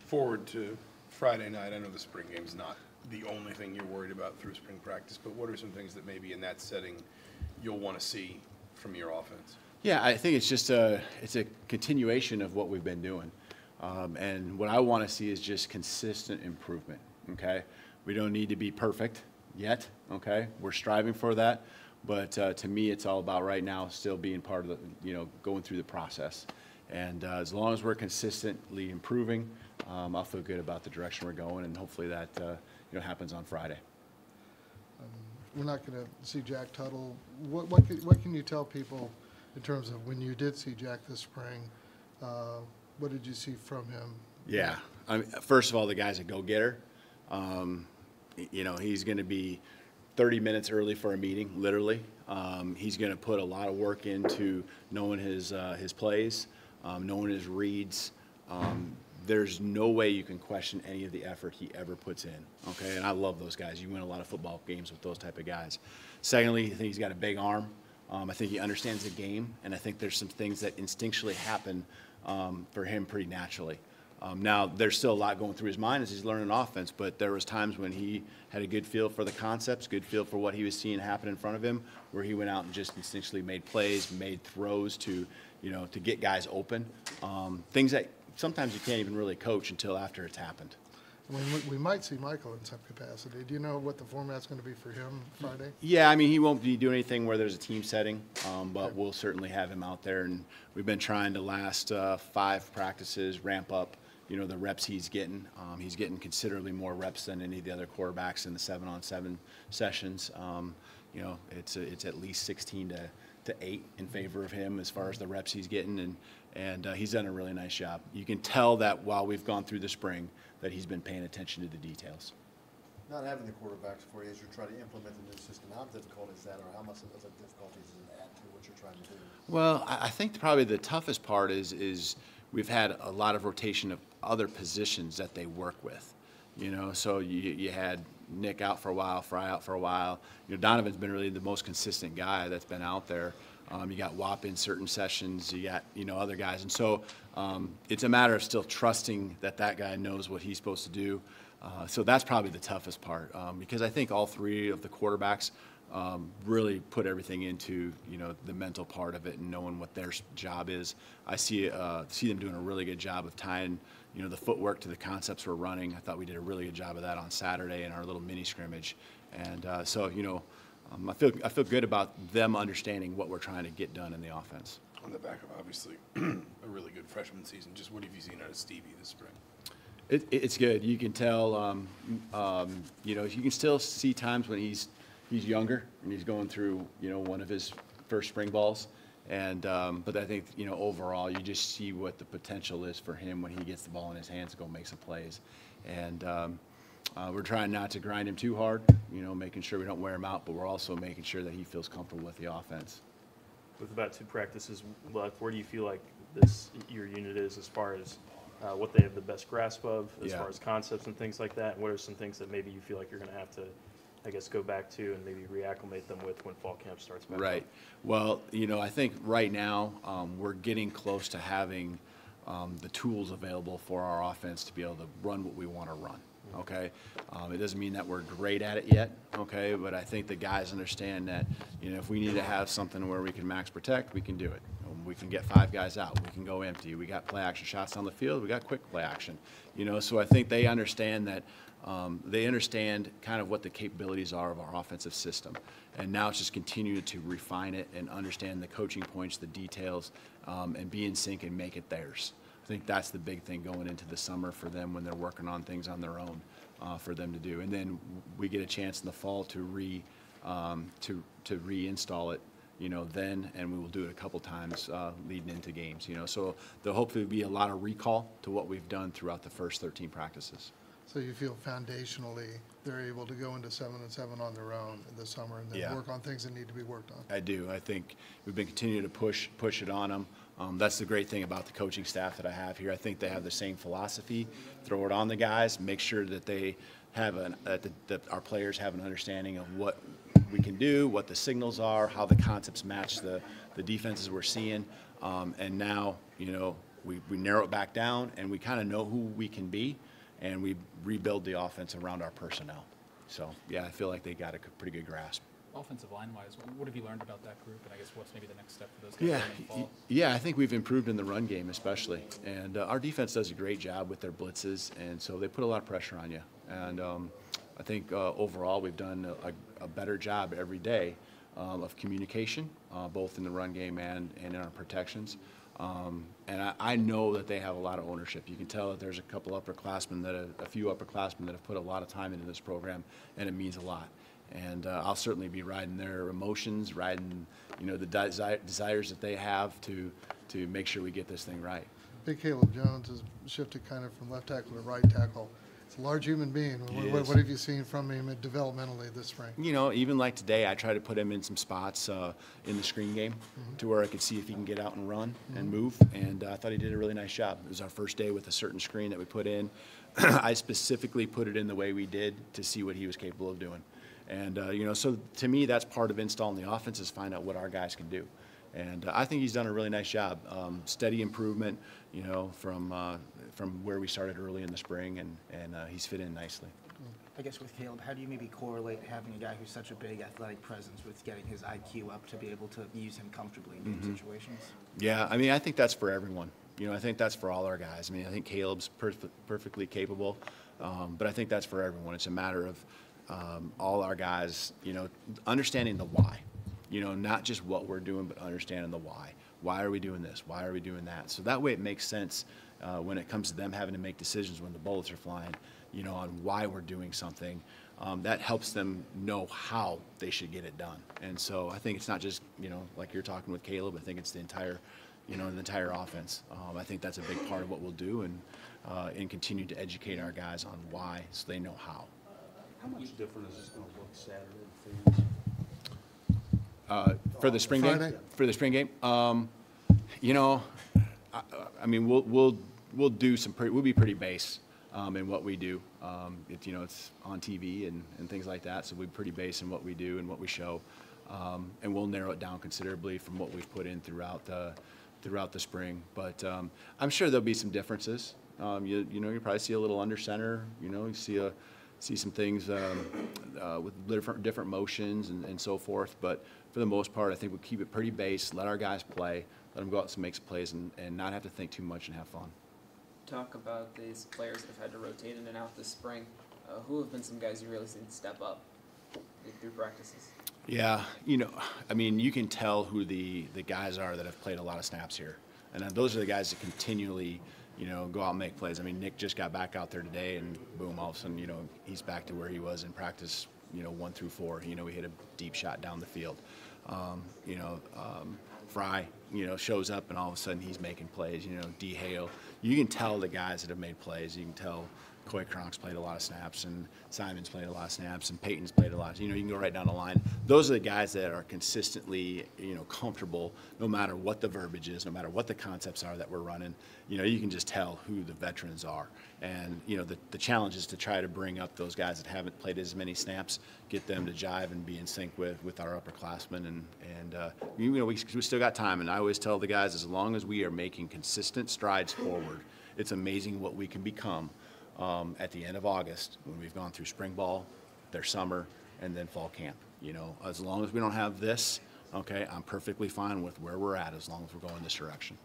forward to Friday night, I know the spring game's not the only thing you're worried about through spring practice, but what are some things that maybe in that setting you'll want to see from your offense? Yeah, I think it's just it's a continuation of what we've been doing. And what I want to see is just consistent improvement, okay? We don't need to be perfect yet, okay? We're striving for that. But to me, it's all about right now still being part of the, going through the process. And as long as we're consistently improving, I'll feel good about the direction we're going, and hopefully that happens on Friday. We're not going to see Jack Tuttle. What can you tell people in terms of when you did see Jack this spring? What did you see from him? Yeah, first of all, the guy's a go-getter. He's going to be 30 minutes early for a meeting, literally. He's going to put a lot of work into knowing his plays, knowing his reads. There's no way you can question any of the effort he ever puts in, okay? And I love those guys. You win a lot of football games with those type of guys. Secondly, I think he's got a big arm. I think he understands the game, and I think there's some things that instinctually happen for him pretty naturally. Now, there's still a lot going through his mind as he's learning offense, but there was times when he had a good feel for the concepts, good feel for what he was seeing happen in front of him, where he went out and just instinctually made plays, made throws to get guys open. Things that sometimes you can't even really coach until after it's happened. We might see Michael in some capacity. Do you know what the format's going to be for him Friday? Yeah, I mean, he won't be doing anything where there's a team setting, but we'll certainly have him out there. And we've been trying to last 5 practices, ramp up, the reps he's getting. He's getting considerably more reps than any of the other quarterbacks in the 7-on-7 sessions. It's at least 16 to 8 in favor of him as far as the reps he's getting, and he's done a really nice job. You can tell that while we've gone through the spring that he's been paying attention to the details. Not having the quarterbacks for you as you're trying to implement the new system, how difficult is that, or how much of a difficulty does it add to what you're trying to do? Well, I think probably the toughest part is we've had a lot of rotation of other positions that they work with. So you had Nick out for a while, Fry out for a while. Donovan's been really the most consistent guy that's been out there. You got Wap in certain sessions. You got other guys, and so it's a matter of still trusting that guy knows what he's supposed to do. So that's probably the toughest part because I think all 3 of the quarterbacks really put everything into the mental part of it and knowing what their job is. I see them doing a really good job of tying the footwork to the concepts we're running. I thought we did a really good job of that on Saturday in our little mini scrimmage, and so I feel good about them understanding what we're trying to get done in the offense. On the back of obviously a really good freshman season, just what have you seen out of Stevie this spring? It's good. You can tell. You can still see times when he's younger and he's going through one of his first spring balls, and but I think overall you just see what the potential is for him when he gets the ball in his hands to go make some plays, and we're trying not to grind him too hard, making sure we don't wear him out, but we're also making sure that he feels comfortable with the offense. With about 2 practices left, where do you feel like your unit is as far as what they have the best grasp of, as far as concepts and things like that? And what are some things that maybe you feel like you're going to have to, go back to and maybe reacclimate them with when fall camp starts back Right. up? Well, I think right now we're getting close to having the tools available for our offense to be able to run what we want to run. Okay, it doesn't mean that we're great at it yet. Okay, but I think the guys understand that if we need to have something where we can max protect, we can do it. We can get 5 guys out. We can go empty. We got play action shots on the field. We got quick play action. So I think they understand that. They understand kind of what the capabilities are of our offensive system, and now it's just continue to refine it and understand the coaching points, the details, and be in sync and make it theirs. I think that's the big thing going into the summer for them when they're working on things on their own for them to do. And then we get a chance in the fall to reinstall it, then, and we will do it a couple times leading into games, So there'll hopefully be a lot of recall to what we've done throughout the first 13 practices. So you feel foundationally they're able to go into 7-on-7 on their own in the summer and then work on things that need to be worked on? I do. I think we've been continuing to push it on them. That's the great thing about the coaching staff that I have here. I think they have the same philosophy. Throw it on the guys. Make sure that they have that our players have an understanding of what we can do, what the signals are, how the concepts match the defenses we're seeing, and now we narrow it back down, and we kind of know who we can be, and we rebuild the offense around our personnel. So, yeah, I feel like they got a pretty good grasp. Offensive line-wise, what have you learned about that group, and I guess what's maybe the next step for those guys Yeah, in the fall? yeah, I think we've improved in the run game especially, and our defense does a great job with their blitzes, and so they put a lot of pressure on you. And I think overall we've done a better job every day of communication, both in the run game and in our protections. And I know that they have a lot of ownership. You can tell that there's a few upperclassmen that have put a lot of time into this program, and it means a lot. And I'll certainly be riding their emotions, riding, the desires that they have to make sure we get this thing right. Big Caleb Jones has shifted kind of from left tackle to right tackle. It's a large human being. What have you seen from him developmentally this spring? Even like today, I try to put him in some spots in the screen game to where I could see if he can get out and run and move. And I thought he did a really nice job. It was our first day with a certain screen that we put in. I specifically put it in the way we did to see what he was capable of doing. And, so to me, that's part of installing the offense is find out what our guys can do. And I think he's done a really nice job. Steady improvement, from where we started early in the spring, and he's fit in nicely. I guess with Caleb, how do you maybe correlate having a guy who's such a big athletic presence with getting his IQ up to be able to use him comfortably in game situations? Yeah, I think that's for everyone. I think that's for all our guys. I think Caleb's perfectly capable, but I think that's for everyone. It's a matter of all our guys, understanding the why. Not just what we're doing, but understanding the why. Why are we doing this? Why are we doing that? So that way it makes sense when it comes to them having to make decisions when the bullets are flying, on why we're doing something. That helps them know how they should get it done. And so I think it's not just, like you're talking with Caleb, I think it's the entire, the entire offense. I think that's a big part of what we'll do and continue to educate our guys on why so they know how. How much different is this going to look Saturday For the spring Friday? game? For the spring game? We'll do we'll be pretty base in what we do. It's on TV and things like that, so we're pretty base in what we do and what we show. And we'll narrow it down considerably from what we've put in throughout the spring. But I'm sure there'll be some differences. You probably see a little under center. You see some things with different motions and so forth. But for the most part, I think we'll keep it pretty base, let our guys play, let them go out and make some plays and not have to think too much and have fun. Talk about these players that have had to rotate in and out this spring. Who have been some guys you really seen step up through practices? Yeah, you can tell who the guys are that have played a lot of snaps here. And those are the guys that continually, go out and make plays. Nick just got back out there today, and boom, all of a sudden, he's back to where he was in practice, 1 through 4. We hit a deep shot down the field. Fry, shows up, and all of a sudden he's making plays. D. Hale. You can tell the guys that have made plays. You can tell Coy Cronk's played a lot of snaps, and Simon's played a lot of snaps, and Peyton's played a lot. You can go right down the line. Those are the guys that are consistently, comfortable no matter what the verbiage is, no matter what the concepts are that we're running. You can just tell who the veterans are. And, the challenge is to try to bring up those guys that haven't played as many snaps, get them to jive and be in sync with our upperclassmen. And we still got time. And I always tell the guys, as long as we are making consistent strides forward, it's amazing what we can become at the end of August when we've gone through spring ball, their summer, and then fall camp. As long as we don't have this, okay, I'm perfectly fine with where we're at as long as we're going this direction.